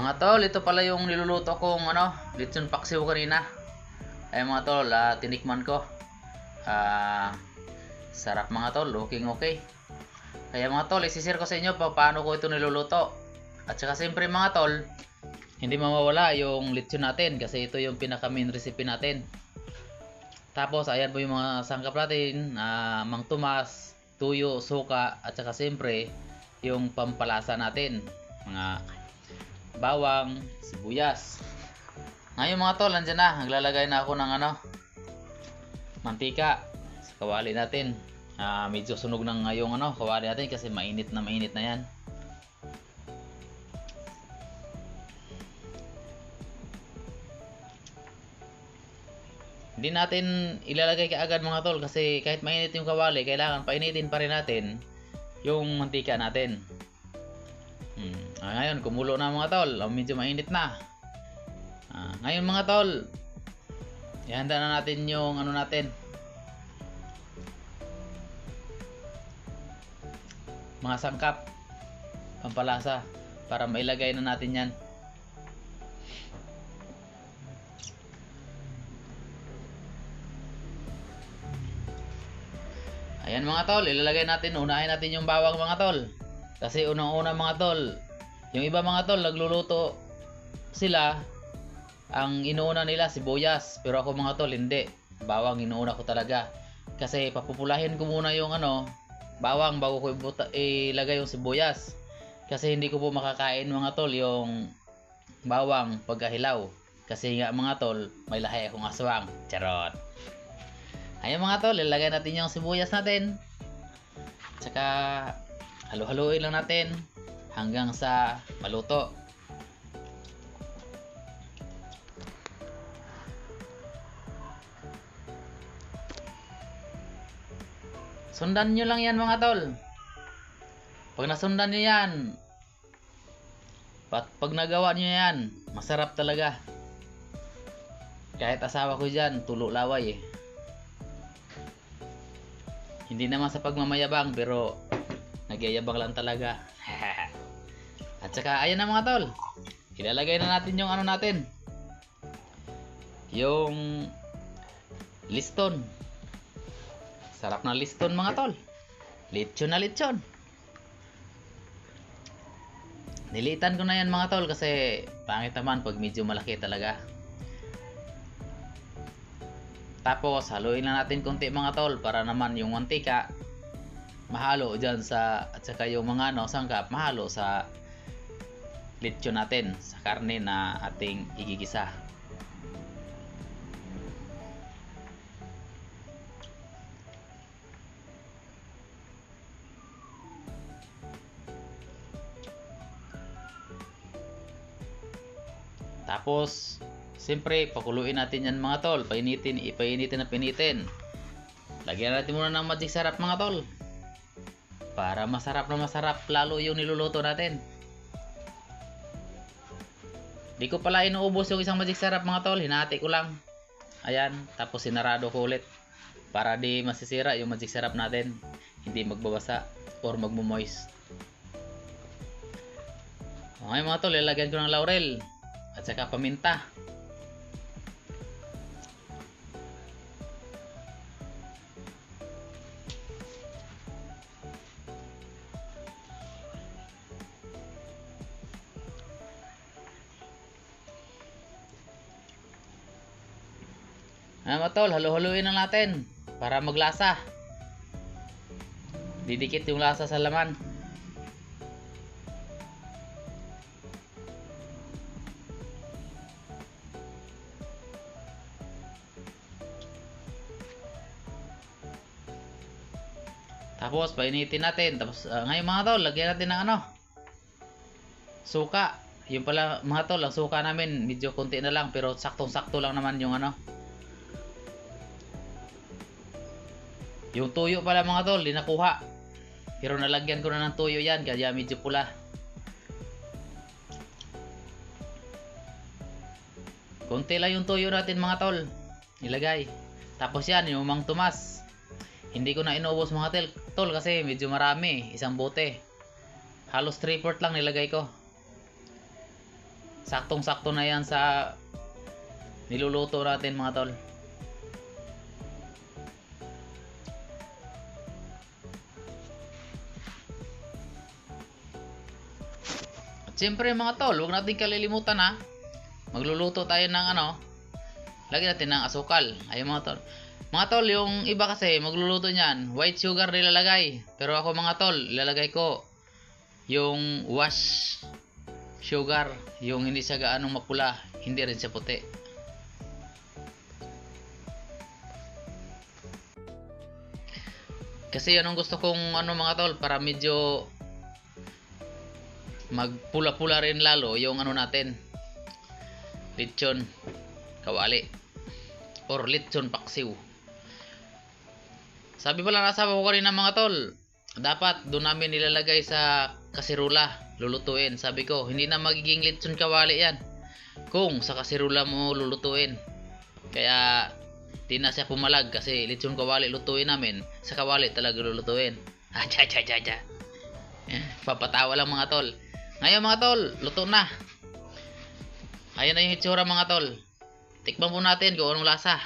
Mga tol, ito pala yung niluluto kong lechon paksiw kanina. Ay mga tol, tinikman ko. Sarap mga tol, okay. Kaya mga tol, isishare ko sa inyo paano ko ito niluluto. At saka siyempre mga tol, hindi mawawala yung lechon natin kasi ito yung pinaka main recipe natin. Tapos ayan po yung mga sangkap natin, Mang Tomas, tuyo, suka, at saka siyempre yung pampalasa natin, mga bawang, sibuyas. Ngayon mga tol, andyan na, naglalagay na ako ng mantika sa kawali natin. Medyo sunog ng ngayong kawali natin kasi mainit na yan. Hindi natin ilalagay kaagad mga tol kasi kahit mainit yung kawali, kailangan painitin pa rin natin yung mantika natin. Ngayon kumulo na mga tol, medyo mainit na. Ngayon mga tol, ihanda na natin yung natin, mga sangkap pampalasa para mailagay na natin yan. Ayan mga tol, ilalagay natin, unahin natin yung bawang mga tol. Kasi unang-una mga tol, yung iba mga tol nagluluto sila, ang inuuna nila sibuyas, pero ako mga tol hindi. Bawang inuuna ko talaga. Kasi papupulahin ko muna yung bawang bago ko ilagay yung sibuyas. Kasi hindi ko po makakain mga tol yung bawang pagkahilaw. Kasi nga mga tol, may lahi akong aswang. Charot. Ayan mga tol, ilagay natin yung sibuyas natin. Tsaka halu-haluin lang natin hanggang sa maluto. Sundan nyo lang yan mga tol. Pag nasundan nyo yan, pag nagawa nyo yan, masarap talaga. Kahit asawa ko dyan, tulo laway eh. Hindi naman sa pagmamayabang, pero nagyayabang lang talaga. At saka ayan na mga tol, ilalagay na natin yung natin, yung liston. Sarap na liston mga tol. Lechon na lechon. Nilitan ko na yan mga tol kasi pangit naman pag medyo malaki talaga. Tapos haluin lang natin konti mga tol para naman yung mantika mahalo dyan sa, at saka yung mga sangkap mahalo sa lechon natin, sa karne na ating igigisa. Tapos siyempre pakuluin natin yan mga tol, painitin na pinitin. Lagyan natin muna ng magic sarap mga tol para masarap na masarap lalo yung niluluto natin. Di ko pala inuubos yung isang magic sarap mga tol, hinati ko lang. Ayan, tapos sinarado ko ulit para di masisira yung magic sarap natin, hindi magbabasa or magmo-moist. Okay mga tol, ilagyan ko ng laurel at saka paminta. Mga tol, halu-haluin lang natin para maglasa. Didikit yung lasa sa laman. Tapos painitin natin. Tapos ngayon mga tol, lagyan natin ng suka. Yung pala mga tol, ang suka namin medyo konti na lang, pero saktong-sakto lang naman yung yung tuyo pala mga tol, di nakuha. Pero nalagyan ko na ng tuyo yan, kaya medyo pula. Konti lang yung tuyo natin mga tol, ilagay. Tapos yan, yung Mang Tomas. Hindi ko na inubos mga tol kasi medyo marami, isang bote. Halos 3/4 lang nilagay ko. Saktong-sakto na yan sa niluluto natin mga tol. At siyempre mga tol, huwag natin kalilimutan ha. Magluluto tayo ng lagyan natin ng asukal. Ayun mga tol. Mga tol, yung iba kasi magluluto niyan, white sugar nilalagay. Pero ako mga tol, ilalagay ko yung wash sugar, yung hindi siya gaanong mapula, hindi rin siya puti. Kasi yan ang gusto kong mga tol, para medyo magpula-pula rin lalo yung natin, lechon kawali or lechon paksiw. Sabi pala ng asawa ko kanina mga tol, dapat doon namin nilalagay sa kasirula lulutuin. Sabi ko, hindi na magiging lechon kawali yan kung sa kasirula mo lulutuin. Kaya di na siya pumalag, kasi lechon kawali lutuin namin, sa kawali talaga lulutuin. Papatawa lang mga tol. Ngayon mga tol, luto na. Ayan na yung itsura mga tol. Tikman po natin kung anong lasa.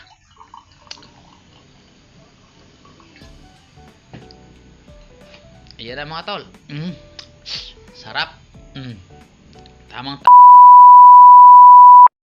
Ayan na mga tol. Sarap. Tamang